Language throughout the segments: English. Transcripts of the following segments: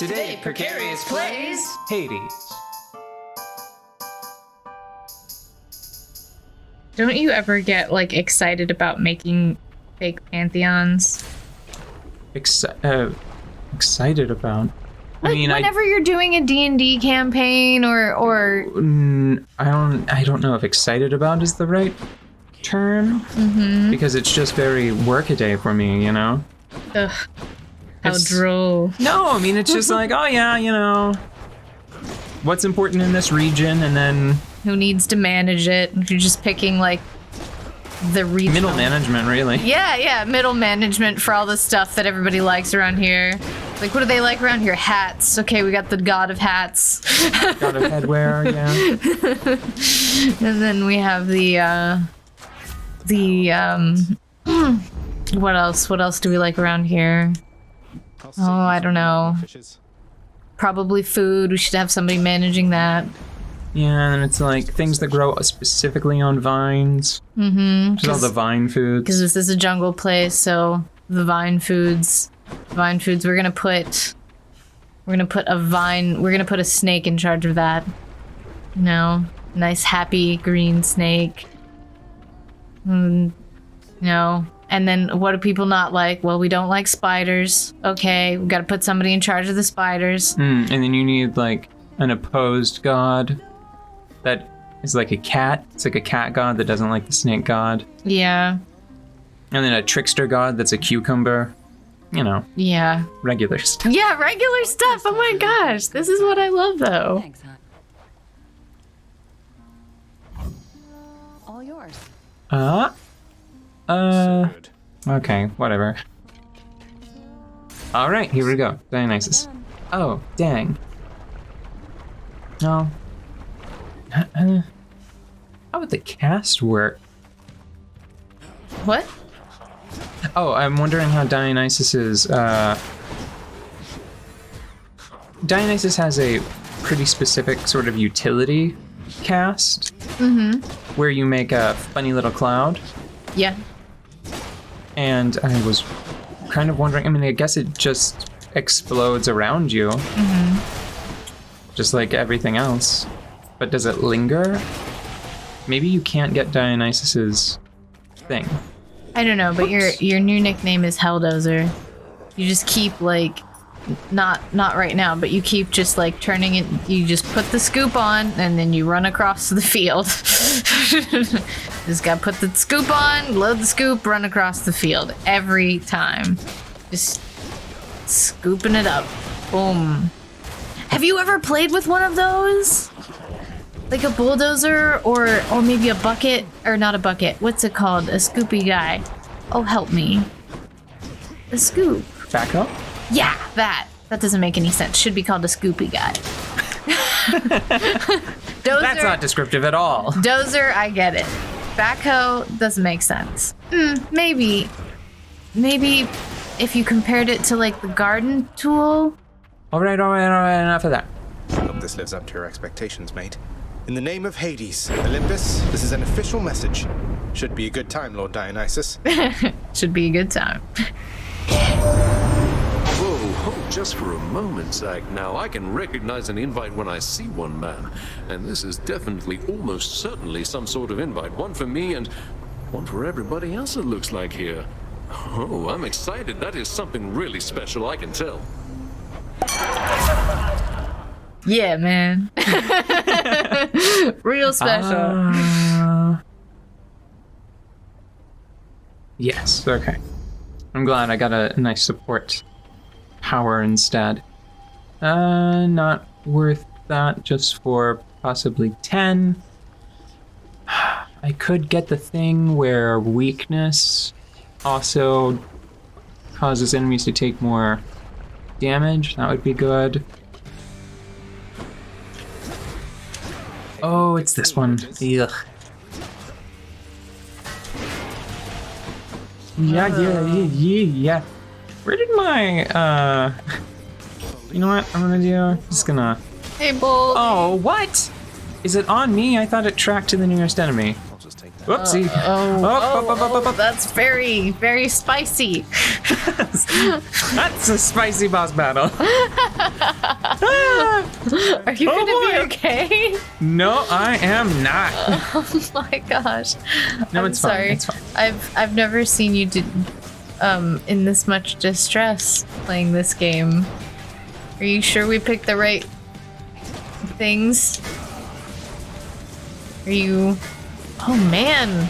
Today, Precarious plays Hades. Don't you ever get, like, excited about making fake pantheons? Excited about? Like, whenever you're doing a D&D campaign or... I don't know if excited about is the right term. Mm-hmm. Because it's just very workaday for me, you know? Ugh. How droll. No, I mean, it's just like, oh yeah, you know, what's important in this region, and then... Who needs to manage it? You're just picking, like, the regional... Middle management, really. Yeah, middle management for all the stuff that everybody likes around here. Like, what do they like around here? Hats. Okay, we got the god of hats. God of headwear, yeah. And then we have what else? What else do we like around here? Oh, I don't know. Probably food. We should have somebody managing that. Yeah, and it's like things that grow specifically on vines. Mm-hmm. Just all the vine foods. Because this is a jungle place, so the vine foods, we're gonna put a snake in charge of that. You know, nice happy green snake. You know, and then what do people not like? Well, we don't like spiders. Okay, we gotta put somebody in charge of the spiders. And then you need like an opposed god that is like a cat. It's like a cat god that doesn't like the snake god. Yeah. And then a trickster god that's a cucumber. You know. Yeah. Regular stuff. Yeah, regular stuff. Oh my gosh, this is what I love though. Thanks, hon. All yours. Okay, whatever. Alright, here we go. Dionysus. Oh, dang. No. How would the cast work? What? Oh, I'm wondering how Dionysus's, Dionysus has a pretty specific sort of utility cast. Mm-hmm. Where you make a funny little cloud. Yeah. And I was kind of wondering, I mean, I guess it just explodes around you. Mm-hmm. Just like everything else. But does it linger? Maybe you can't get Dionysus's thing. I don't know, but your new nickname is Helldozer. You just keep like, not right now, but you keep just like turning it. You just put the scoop on and then you run across the field. Just gotta put the scoop on, load the scoop, run across the field every time. Just scooping it up. Boom. Have you ever played with one of those? Like a bulldozer or maybe a bucket, or not a bucket. What's it called? A scoopy guy. Oh, help me. A scoop. Backhoe? Yeah, that. That doesn't make any sense. Should be called a scoopy guy. Dozer, That's not descriptive at all. Dozer, I get it. Backhoe doesn't make sense. Maybe if you compared it to like the garden tool. All right, enough of that. Hope this lives up to your expectations, mate. In the name of Hades, Olympus, this is an official message. Should be a good time, Lord Dionysus. Should be a good time. Whoa, just for a moment, Zach. Now, I can recognize an invite when I see one, man. And this is definitely, almost certainly, some sort of invite. One for me and one for everybody else, it looks like here. Oh, I'm excited. That is something really special, I can tell. Yeah, man. Real special. Yes, okay. I'm glad I got a nice support power instead. Not worth that, just for possibly 10. I could get the thing where weakness also causes enemies to take more damage. That would be good. Oh, it's this one. Ugh. Yeah. Where did my, you know what I'm gonna do? I'm just gonna... Hey, Bull. Oh, what? Is it on me? I thought it tracked to the nearest enemy. I'll just take Whoopsie. That's very, very spicy. That's a spicy boss battle. Are you gonna be okay? No, I am not. Oh my gosh. No, I'm it's fine. sorry. It's fine. I've never seen you in this much distress playing this game. Are you sure we picked the right things? Are you... Oh man.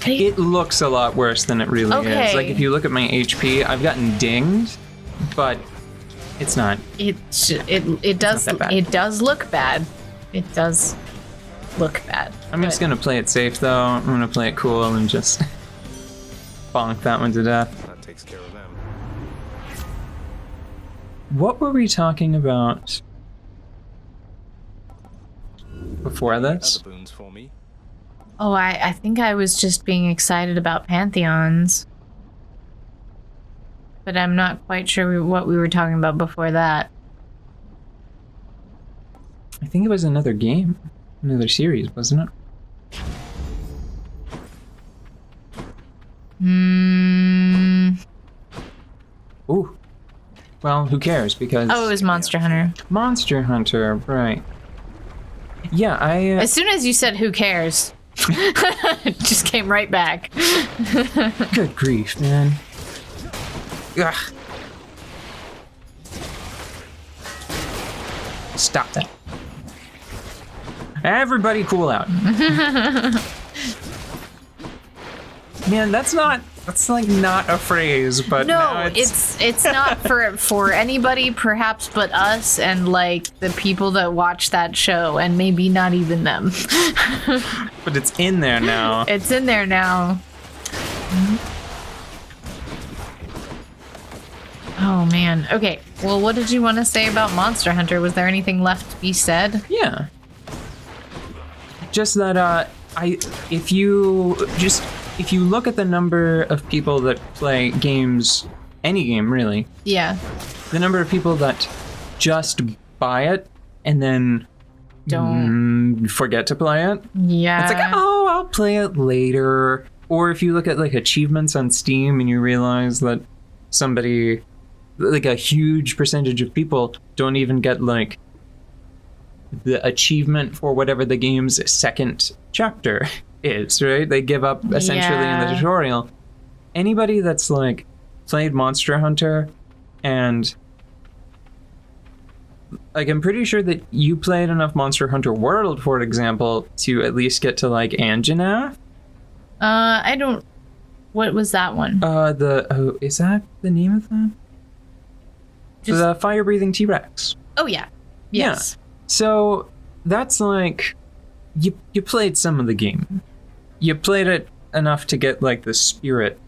It looks a lot worse than it really is. Like, if you look at my HP, I've gotten dinged, but it's not. It does not that bad. it does look bad. It does look bad. I'm just gonna play it safe though. I'm gonna play it cool and just bonk that one to death. That takes care of them. What were we talking about before this? Other boons for me. Oh, I think I was just being excited about Pantheons. But I'm not quite sure what we were talking about before that. I think it was another game, another series, wasn't it? Ooh. Well, who cares? Because Oh, it was Monster Hunter. Monster Hunter, right? Yeah, As soon as you said who cares, it just came right back. Good grief, man. Ugh. Stop that. Everybody cool out. Man, that's like not a phrase, but now No, it's not for anybody perhaps but us and like the people that watch that show and maybe not even them. but it's in there now. It's in there now. Oh man. Okay. Well, what did you want to say about Monster Hunter? Was there anything left to be said? Yeah. Just that if you look at the number of people that play games, any game really, Yeah. the number of people that just buy it and then Don't. forget to play it. Yeah. It's like, oh, I'll play it later. Or if you look at like achievements on Steam and you realize that somebody, like a huge percentage of people don't even get like the achievement for whatever the game's second chapter is, right? They give up essentially in the Yeah. tutorial. Anybody that's like played Monster Hunter and like I'm pretty sure that you played enough Monster Hunter World, for example, to at least get to like Anjanath. I don't. What was that one? Is that the name of that? Just- The fire-breathing T-Rex. Oh yeah. Yes. So that's like you played some of the game. You played it enough to get like the spirit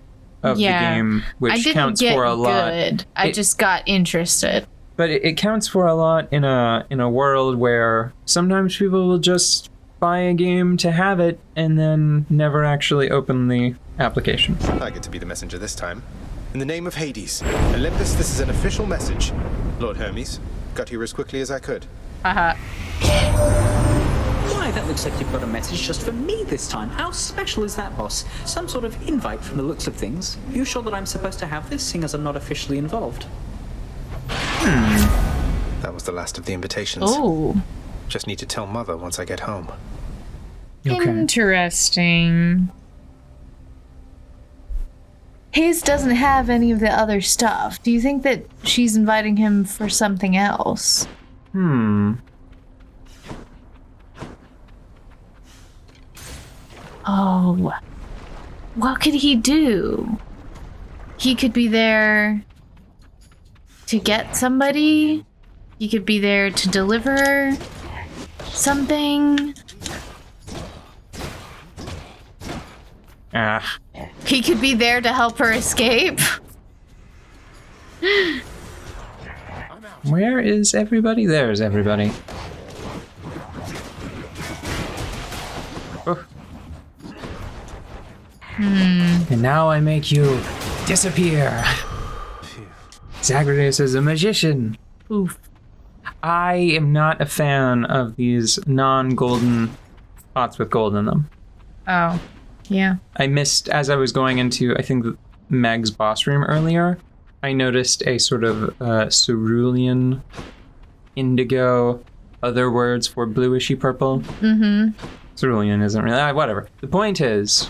of Yeah. the game, I which didn't counts get for a lot. good. I just got interested. But it counts for a lot in a world where sometimes people will just buy a game to have it and then never actually open the application. I get to be the messenger this time. In the name of Hades, Olympus, this is an official message. Lord Hermes, got here as quickly as I could. Haha. Why, that looks like you've got a message just for me this time. How special is that, boss? Some sort of invite from the looks of things. You sure that I'm supposed to have this, seeing as I'm not officially involved? That was the last of the invitations. Oh. Just need to tell Mother once I get home. Okay. Interesting. His doesn't have any of the other stuff. Do you think that she's inviting him for something else? Oh. What could he do? He could be there to get somebody. He could be there to deliver something. Ah. He could be there to help her escape. Where is everybody? There's everybody. Oh. And now I make you disappear. Zagreus is a magician. Oof. I am not a fan of these non-golden pots with gold in them. Oh. Yeah. I missed, as I was going into, I think, Meg's boss room earlier, I noticed a sort of cerulean, indigo, other words for bluishy purple. Mm-hmm. Cerulean isn't really, whatever. The point is,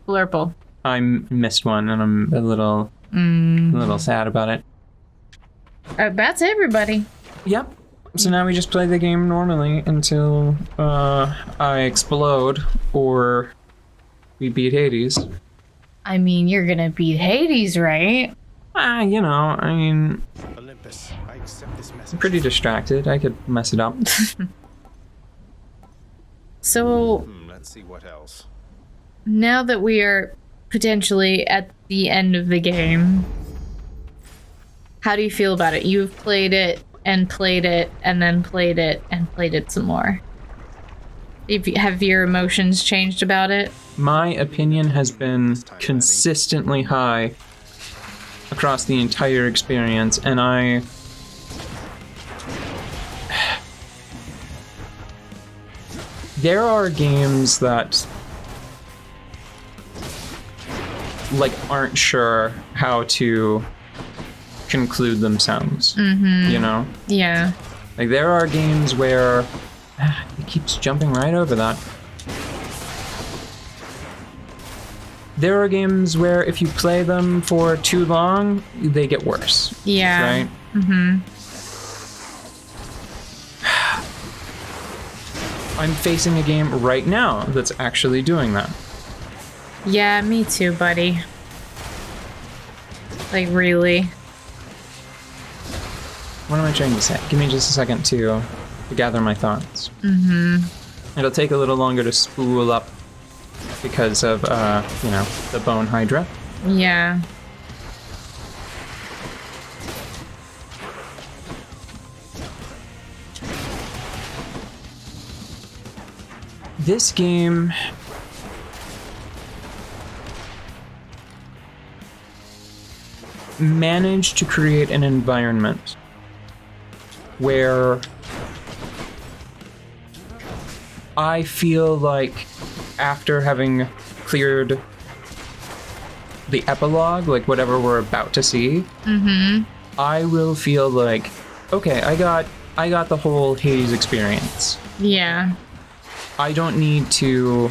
Blurple. I missed one, and I'm a little sad about it. That's everybody. Yep. So now we just play the game normally until I explode or we beat Hades. I mean, you're gonna beat Hades, right? You know, I mean, Olympus, I accept this message. I'm pretty distracted. I could mess it up. So Let's see what else. now that we are potentially at the end of the game, how do you feel about it? You've played it and played it and then played it and played it some more. Have your emotions changed about it? My opinion has been consistently high across the entire experience, and there are games that like aren't sure how to conclude themselves. You know? Yeah. Like there are games where it keeps jumping right over that. There are games where if you play them for too long, they get worse. Yeah. Right? I'm facing a game right now that's actually doing that. Yeah, me too, buddy. Like, really? What am I trying to say? Give me just a second to gather my thoughts. It'll take a little longer to spool up because of, you know, the bone hydra. Yeah. This game managed to create an environment where I feel like after having cleared the epilogue, like whatever we're about to see, I will feel like, okay, I got the whole Hades experience. Yeah. I don't need to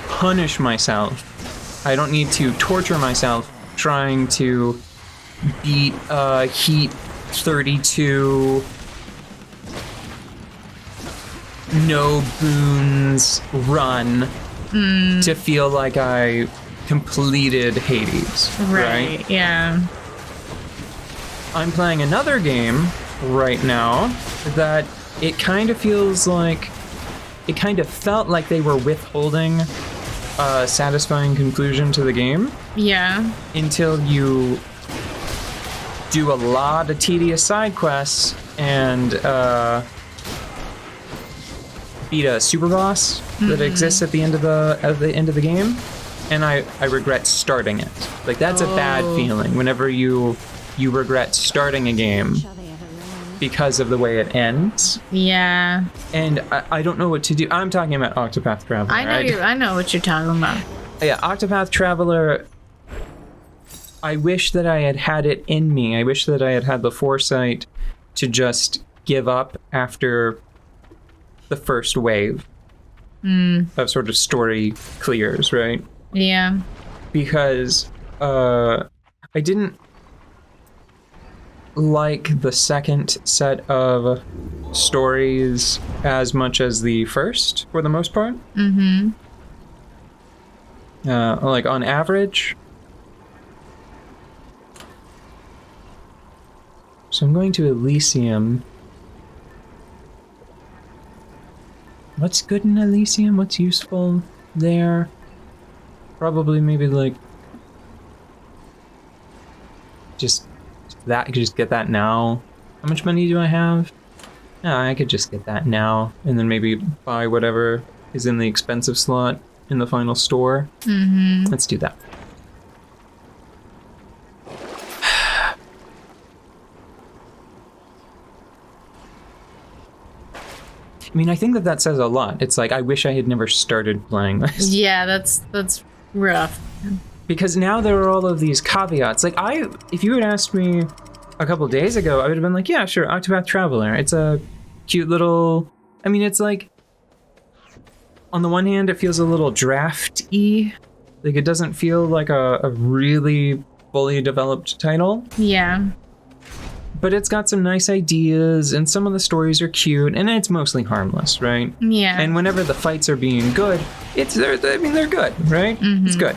punish myself. I don't need to torture myself trying to beat Heat 32 no boons run to feel like I completed Hades. Right? Yeah. I'm playing another game right now that it kind of feels like, it kind of felt like they were withholding a satisfying conclusion to the game Yeah. until you do a lot of tedious side quests and beat a super boss that exists at the end of the game, and I regret starting it. Like that's a bad feeling whenever you regret starting a game Shall they ever learn? because of the way it ends. Yeah. And I don't know what to do. I'm talking about Octopath Traveler. I know what you're talking about. Yeah, Octopath Traveler. I wish that I had had it in me. I wish that I had had the foresight to just give up after the first wave of sort of story clears, right? Yeah. Because I didn't like the second set of stories as much as the first, for the most part. Like on average. So I'm going to Elysium. What's good in Elysium? What's useful there? Probably maybe like just get that now. How much money do I have? Yeah, I could just get that now and then maybe buy whatever is in the expensive slot in the final store. Let's do that. I mean, I think that says a lot. It's like, I wish I had never started playing this. Yeah, that's rough. Because now there are all of these caveats. Like, if you had asked me a couple days ago, I would have been like, yeah, sure, Octopath Traveler. It's a cute little... I mean, it's like... On the one hand, it feels a little draft-y. Like, it doesn't feel like a really fully developed title. Yeah. But it's got some nice ideas, and some of the stories are cute, and it's mostly harmless, right? Yeah. And whenever the fights are being good, they're good, right? Mm-hmm. It's good.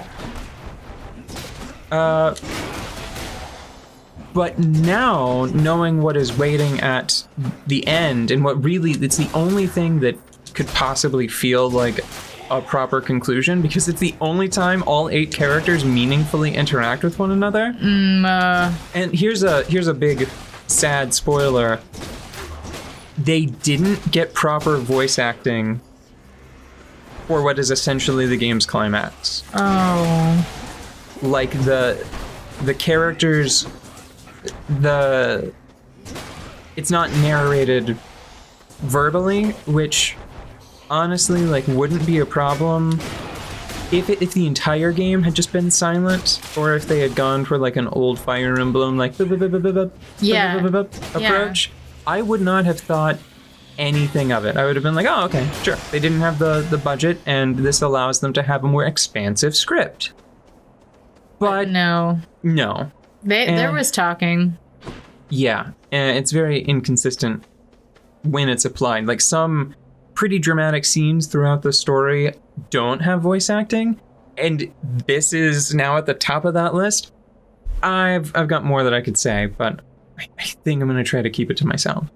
But now, knowing what is waiting at the end, and what really, it's the only thing that could possibly feel like a proper conclusion, because it's the only time all 8 characters meaningfully interact with one another. And here's a big sad spoiler. They didn't get proper voice acting for what is essentially the game's climax. Oh. Like the characters, it's not narrated verbally, which honestly like wouldn't be a problem if the entire game had just been silent, or if they had gone for like an old Fire Emblem like approach. I would not have thought anything of it. I would have been like, oh, okay, sure. They didn't have the budget, and this allows them to have a more expansive script. But no. There was talking. Yeah, and it's very inconsistent when it's applied. Like, some pretty dramatic scenes throughout the story don't have voice acting, and this is now at the top of that list. I've got more that I could say, but I think I'm going to try to keep it to myself.